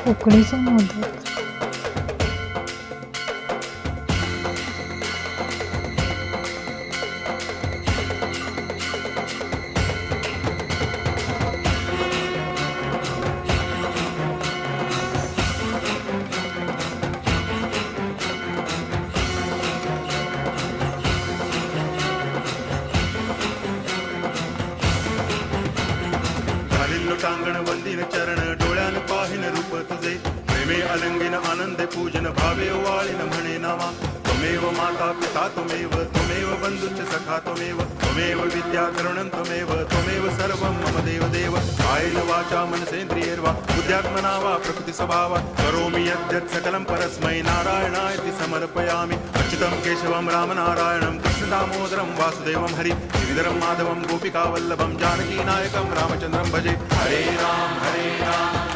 उकडीचे मोदक. टांगण वंदिन चरण डोळ्यान पाहिन रूप तुझे प्रेमे अलंगिन आनंद पूजन भावे वाळीन म्हणे नामा त्वमेव माता पिता त्वमेव बंधुश्च सखा त्वमेव विद्या करुणं त्वमेव सर्वं मम देव देव कायेन वाचा मनसेन्द्रियैर्वा बुद्ध्यात्मना वा प्रकृति स्वभावात् करोमि यद्यत् सकलं परस्मै नारायणायति समर्पयामि अच्युतं केशवं रामनारायणं कृष्णदामोदरं वासुदेवं हरि गिरिधरं माधवं गोपिकावल्लभं जानकीनायकं रामचन्द्रं भजे हरे राम